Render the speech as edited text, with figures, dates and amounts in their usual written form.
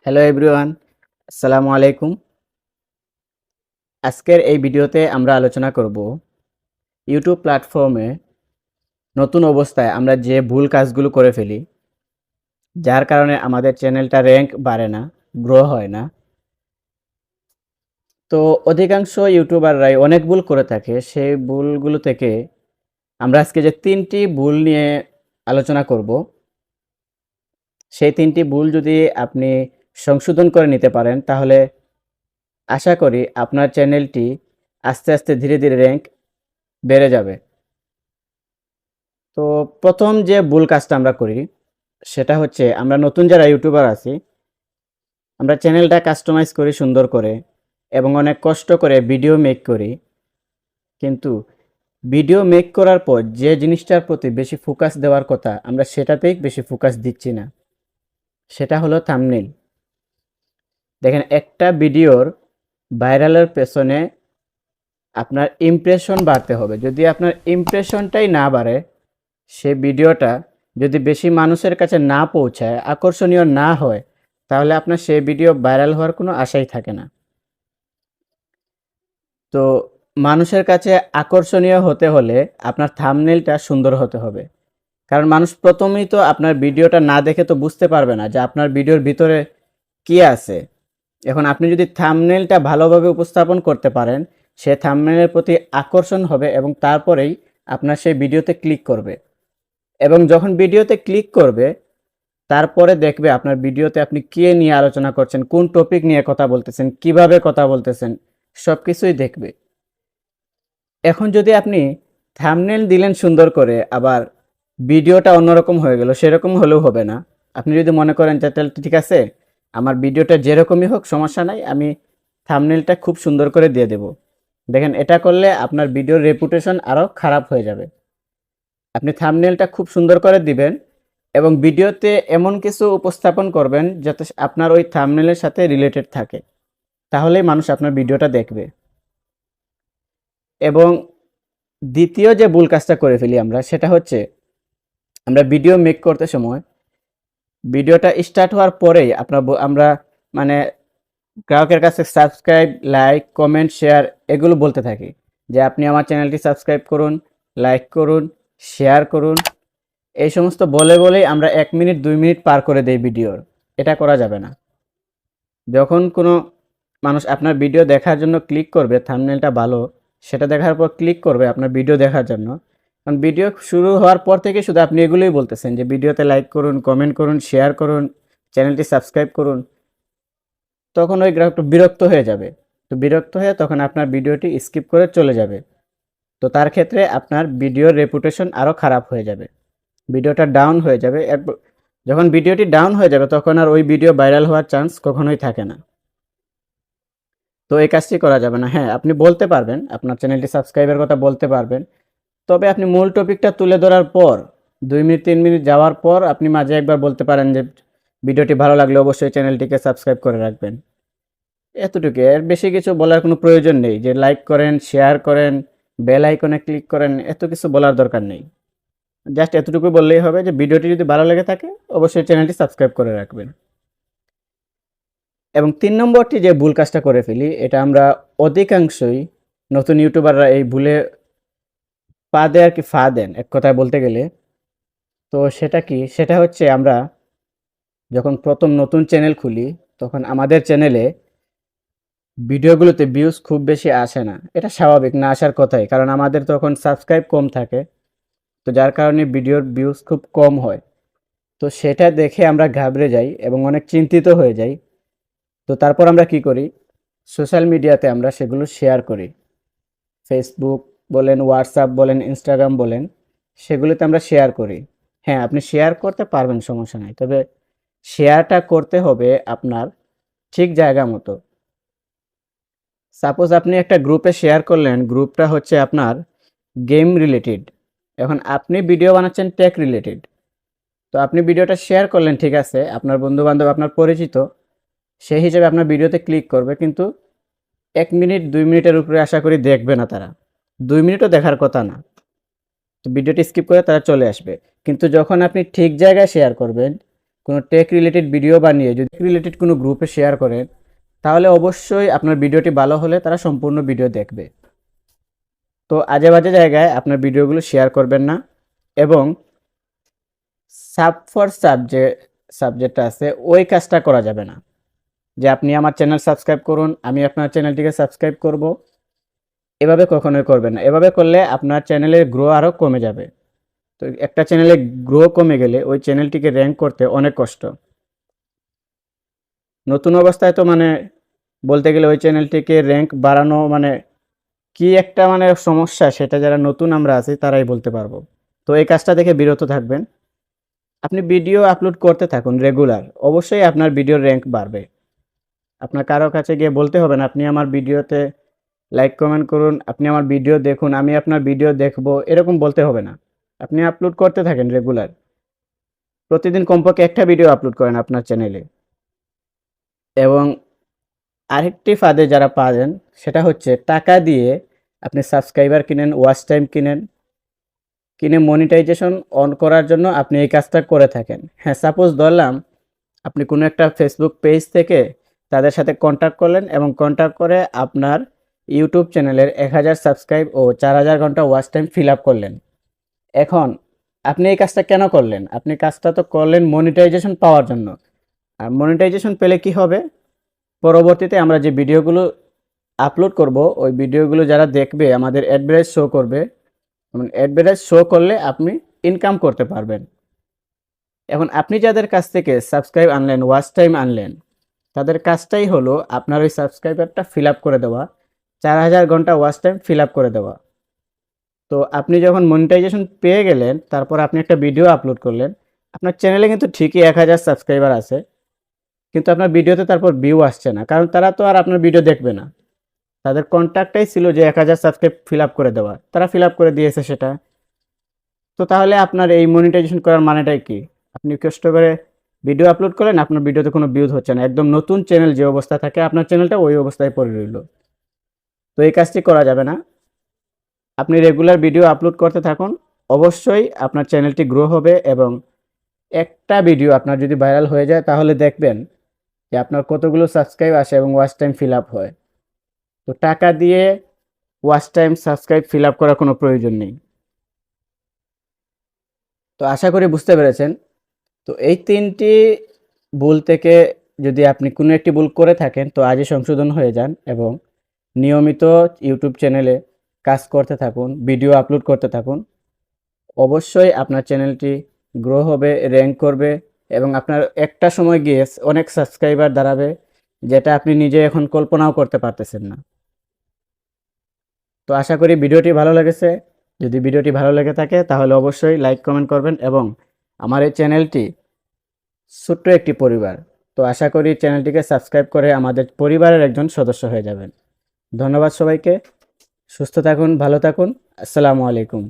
Hello everyone, আসসালামু আলাইকুম। আজকের এই ভিডিওতে আমরা আলোচনা করব ইউটিউব প্ল্যাটফর্মে নতুন অবস্থায় আমরা যে ভুল কাজগুলো করে ফেলি, যার কারণে আমাদের চ্যানেলটা র্যাঙ্ক বাড়ে না, গ্রো হয় না। তো অধিকাংশ ইউটিউবাররাই অনেক ভুল করে থাকে। সেই ভুলগুলো থেকে আমরা আজকে যে ৩টি ভুল নিয়ে আলোচনা করব, সেই ৩টি ভুল যদি আপনি সংশোধন করে নিতে পারেন, তাহলে আশা করি আপনার চ্যানেলটি আস্তে, আস্তে ধীরে, ধীরে র্যাঙ্ক বেড়ে যাবে। তো ১ম যে ভুল কাজটা আমরা করি, সেটা হচ্ছে আমরা নতুন যারা ইউটিউবার আছি, আমরা চ্যানেলটা কাস্টমাইজ করি সুন্দর করে এবং অনেক কষ্ট করে ভিডিও মেক করি। কিন্তু ভিডিও মেক করার পর যে জিনিসটার প্রতি বেশি ফোকাস দেওয়ার কথা, আমরা সেটাতেই বেশি ফোকাস দিচ্ছি না। সেটা হলো থাম্বনেইল। দেখেন, একটা ভিডিওর ভাইরালের পেছনে আপনার ইমপ্রেশন বাড়তে হবে। যদি আপনার ইমপ্রেশনটাই না বাড়ে, সে ভিডিওটা যদি বেশি মানুষের কাছে না পৌঁছায়, আকর্ষণীয় না হয়, তাহলে আপনার সেই ভিডিও ভাইরাল হওয়ার কোনো আশাই থাকে না। তো মানুষের কাছে আকর্ষণীয় হতে হলে আপনার থাম্বনেইলটা সুন্দর হতে হবে। কারণ মানুষ প্রথমেই তো আপনার ভিডিওটা না দেখে তো বুঝতে পারবে না যে আপনার ভিডিওর ভিতরে কী আছে। এখন আপনি যদি থাম্বনেইলটা ভালোভাবে উপস্থাপন করতে পারেন, সে থাম্বনেইলের প্রতি আকর্ষণ হবে এবং তারপরেই আপনার সেই ভিডিওতে ক্লিক করবে। এবং যখন ভিডিওতে ক্লিক করবে, তারপরে দেখবে আপনার ভিডিওতে আপনি কী নিয়ে আলোচনা করছেন, কোন টপিক নিয়ে কথা বলতেছেন, কিভাবে কথা বলতেছেন, সব কিছুই দেখবে। এখন যদি আপনি থাম্বনেইল দিলেন সুন্দর করে, আবার ভিডিওটা অন্যরকম হয়ে গেল, সেরকম হলেও হবে না। আপনি যদি মনে করেন যে তাহলে ঠিক আছে, আমার ভিডিওটা যেরকমই হোক সমস্যা নাই, আমি থাম্বনেইলটা খুব সুন্দর করে দিয়ে দেব। দেখেন, এটা করলে আপনার ভিডিওর রেপুটেশন আরও খারাপ হয়ে যাবে। আপনি থাম্বনেইলটা খুব সুন্দর করে দিবেন এবং ভিডিওতে এমন কিছু উপস্থাপন করবেন যাতে আপনার ওই থাম্বনেইলের সাথে রিলেটেড থাকে, তাহলেই মানুষ আপনার ভিডিওটা দেখবে। এবং দ্বিতীয় যে ভুল কাজটা করে ফেলি আমরা, সেটা হচ্ছে আমরা ভিডিও মেক করতে সময় ভিডিওটা স্টার্ট হওয়ার পরেই আমরা মানে গ্রাহকের কাছে সাবস্ক্রাইব, লাইক, কমেন্ট, শেয়ার এগুলো বলতে থাকি যে আপনি আমার চ্যানেলটি সাবস্ক্রাইব করুন, লাইক করুন, শেয়ার করুন। এই সমস্ত বলেই আমরা ১ মিনিট ২ মিনিট পার করে দেই ভিডিওর। এটা করা যাবে না। যখন কোনো মানুষ আপনার ভিডিও দেখার জন্য ক্লিক করবে, থাম্বনেইলটা ভালো, সেটা দেখার পর ক্লিক করবে আপনার ভিডিও দেখার জন্য। কারণ ভিডিও শুরু হওয়ার পর থেকে শুধু আপনি এগুলোই বলতেছেন যে ভিডিওতে লাইক করুন, কমেন্ট করুন, শেয়ার করুন, চ্যানেলটি সাবস্ক্রাইব করুন। তখন ওই গ্রাহকটা বিরক্ত হয়ে যাবে। তো বিরক্ত হয়ে তখন আপনার ভিডিওটি স্কিপ করে চলে যাবে। তো তার ক্ষেত্রে আপনার ভিডিওর রেপুটেশন আরও খারাপ হয়ে যাবে। ভিডিওটা ডাউন হয়ে যাবে। যখন ভিডিওটি ডাউন হয়ে যাবে, তখন আর ওই ভিডিও ভাইরাল হওয়ার চান্স কখনোই থাকে না। তো এই কাজটি করা যাবে না। হ্যাঁ, আপনি বলতে পারবেন, আপনার চ্যানেলটি সাবস্ক্রাইবের কথা বলতে পারবেন। তবে আপনি মূল টপিকটা তুলে ধরার পর ২ মিনিট ৩ মিনিট যাওয়ার পর আপনি মাঝে একবার বলতে পারেন যে ভিডিওটি ভালো লাগলে অবশ্যই চ্যানেলটিকে সাবস্ক্রাইব করে রাখবেন। এতটুকু, এর বেশি কিছু বলার কোনো প্রয়োজন নেই যে লাইক করেন, শেয়ার করেন, বেল আইকনে ক্লিক করেন, এত কিছু বলার দরকার নেই। জাস্ট এতটুকু বললেই হবে যে ভিডিওটি যদি ভালো লেগে থাকে অবশ্যই চ্যানেলটি সাবস্ক্রাইব করে রাখবেন। এবং ৩ নম্বরটি যে ভুল কাজটা করে ফেলি, এটা আমরা অধিকাংশই নতুন ইউটিউবাররা এই ভুলে পা দেয় আর কি ফা দেন এক কথায় বলতে গেলে। তো সেটা কি? সেটা হচ্ছে আমরা যখন ১ম নতুন চ্যানেল খুলি, তখন আমাদের চ্যানেলে ভিডিওগুলোতে ভিউজ খুব বেশি আসে না। এটা স্বাভাবিক, না আসার কথাই। কারণ আমাদের তখন সাবস্ক্রাইব কম থাকে। তো যার কারণে ভিডিওর ভিউজ খুব কম হয়। তো সেটা দেখে আমরা ঘাবড়ে যাই এবং অনেক চিন্তিত হয়ে যাই। তো তারপর আমরা কি করি? সোশ্যাল মিডিয়াতে আমরা সেগুলো শেয়ার করি। ফেসবুক বলেন, হোয়াটসঅ্যাপ বলেন, ইনস্টাগ্রাম বলেন, সেগুলোতে আমরা শেয়ার করি। হ্যাঁ, আপনি শেয়ার করতে পারবেন, সমস্যা নাই। তবে শেয়ারটা করতে হবে আপনার ঠিক জায়গা মতো। সাপোজ আপনি একটা গ্রুপে শেয়ার করলেন, গ্রুপটা হচ্ছে আপনার গেম রিলেটেড। এখন আপনি ভিডিও বানাচ্ছেন টেক রিলেটেড। তো আপনি ভিডিওটা শেয়ার করলেন, ঠিক আছে, আপনার বন্ধু-বান্ধব, আপনার পরিচিত, সেই হিসেবে আপনার ভিডিওতে ক্লিক করবে, কিন্তু ১ মিনিট ২ মিনিটের উপরে আশা করি দেখবে না তারা। ২ মিনিটও দেখার কথা না। তো ভিডিওটি স্কিপ করে তারা চলে আসবে। কিন্তু যখন আপনি ঠিক জায়গায় শেয়ার করবেন, কোনো টেক রিলেটেড ভিডিও বানিয়ে যদি রিলেটেড কোনো গ্রুপে শেয়ার করেন, তাহলে অবশ্যই আপনার ভিডিওটি ভালো হলে তারা সম্পূর্ণ ভিডিও দেখবে। তো আজে বাজে জায়গায় আপনার ভিডিওগুলো শেয়ার করবেন না। এবং সাব ফর সাবজেক্ট আছে, ওই কাজটা করা যাবে না যে আপনি আমার চ্যানেল সাবস্ক্রাইব করুন, আমি আপনার চ্যানেলটিকে সাবস্ক্রাইব করব। এভাবে কখনোই করবেন না। এভাবে করলে আপনার চ্যানেলের গ্রো আরও কমে যাবে। তো একটা চ্যানেলে গ্রো কমে গেলে ওই চ্যানেলটিকে র্যাঙ্ক করতে অনেক কষ্ট। নতুন অবস্থায় তো মানে বলতে গেলে ওই চ্যানেলটিকে র্যাঙ্ক বাড়ানো মানে কি একটা মানে সমস্যা, সেটা যারা নতুন আমরা আছি তারাই বলতে পারবো। তো এই কাজটা থেকে বিরত থাকবেন। আপনি ভিডিও আপলোড করতে থাকুন রেগুলার, অবশ্যই আপনার ভিডিওর র্যাঙ্ক বাড়বে। আপনার কারো কাছে গিয়ে বলতে হবে না আপনি আমার ভিডিওতে লাইক কমেন্ট করুন, আপনি আমার ভিডিও দেখুন, আমি আপনার ভিডিও দেখব, এরকম বলতে হবে না। আপনি আপলোড করতে থাকেন রেগুলার, প্রতিদিন কমপক্ষে একটা ভিডিও আপলোড করেন আপনার চ্যানেলে। এবং আরেকটি ফাঁদে যারা পারেন সেটা হচ্ছে টাকা দিয়ে আপনি সাবস্ক্রাইবার কিনেন, ওয়াচ টাইম কিনেন, কিনে মনিটাইজেশন অন করার জন্য আপনি এই কাজটা করে থাকেন। হ্যাঁ, সাপোজ ধরলাম আপনি কোনো একটা ফেসবুক পেজ থেকে তাদের সাথে কন্ট্যাক্ট করলেন এবং কন্ট্যাক্ট করে আপনার ইউটিউব চ্যানেলের 1000 সাবস্ক্রাইব ও 4000 ঘন্টা ওয়াচ টাইম ফিল আপ করলেন। এখন আপনি এই কাজটা কেন করলেন? আপনি কাজটা তো করলেন মনিটাইজেশন পাওয়ার জন্য। আর মনিটাইজেশন পেলে কি হবে? পরবর্তীতে আমরা যে ভিডিওগুলো আপলোড করব, ওই ভিডিওগুলো যারা দেখবে আমাদের অ্যাডভার্টাইজ শো করবে। অ্যাডভার্টাইজ শো করলে আপনি ইনকাম করতে পারবেন। এখন আপনি যাদের কাছ থেকে সাবস্ক্রাইব আনলেন, ওয়াচ টাইম আনলেন, তাদের কাজটাই হলো আপনার ওই সাবস্ক্রাইবারটা ফিল আপ করে দেওয়া, 4000 ঘন্টা ওয়াচ টাইম ফিল আপ করে দেওয়া। তো আপনি যখন মনিটাইজেশন পেয়ে গেলেন, তারপর আপনি একটা ভিডিও আপলোড করলেন, আপনার চ্যানেলে কিন্তু ঠিকই 1000 সাবস্ক্রাইবার আছে, কিন্তু আপনার ভিডিওতে তারপর ভিউ আসছে না, কারণ তারা তো আর আপনার ভিডিও দেখবে না। তাদের কন্ট্যাক্টটাই ছিল যে 1000 সাবস্ক্রাইব ফিল আপ করে দেওয়া, তারা ফিল আপ করে দিয়েছে সেটা। তো তাহলে আপনার এই মনিটাইজেশন করার মানেটাই কি? আপনি কষ্ট করে ভিডিও আপলোড করলেন, আপনার ভিডিওতে কোনো ভিউজ হচ্ছে না, একদম নতুন চ্যানেল যে অবস্থা থাকে আপনার চ্যানেলটা ওই অবস্থায় পড়ে রইল। তো এই কাজটি করা যাবে না। আপনি রেগুলার ভিডিও আপলোড করতে থাকুন, অবশ্যই আপনার চ্যানেলটি গ্রো হবে। এবং একটা ভিডিও আপনার যদি ভাইরাল হয়ে যায়, তাহলে দেখবেন যে আপনার কতগুলো সাবস্ক্রাইব আসে এবং ওয়াচ টাইম ফিল আপ হয়। তো টাকা দিয়ে watch time, subscribe fill up করার কোনো প্রয়োজন নেই। তো আশা করি বুঝতে পেরেছেন। তো এই 3টি ভুল থেকে যদি আপনি কোনো একটি ভুল করে থাকেন, তো আজই সংশোধন হয়ে যান এবং নিয়মিত ইউটিউব চ্যানেলে কাজ করতে থাকুন, ভিডিও আপলোড করতে থাকুন। অবশ্যই আপনার চ্যানেলটি গ্রো হবে, র্যাঙ্ক করবে এবং আপনার একটা সময় গিয়ে অনেক সাবস্ক্রাইবার দাঁড়াবে, যেটা আপনি নিজে এখন কল্পনাও করতে পারতেছেন না। তো আশা করি ভিডিওটি ভালো লেগেছে। যদি ভিডিওটি ভালো লেগে থাকে তাহলে অবশ্যই লাইক কমেন্ট করবেন। এবং আমার এই চ্যানেলটি ছোট্ট একটি পরিবার, তো আশা করি চ্যানেলটিকে সাবস্ক্রাইব করে আমাদের পরিবারের একজন সদস্য হয়ে যাবেন। ধন্যবাদ সবাইকে। সুস্থ থাকুন, ভালো থাকুন। আসসালামু আলাইকুম।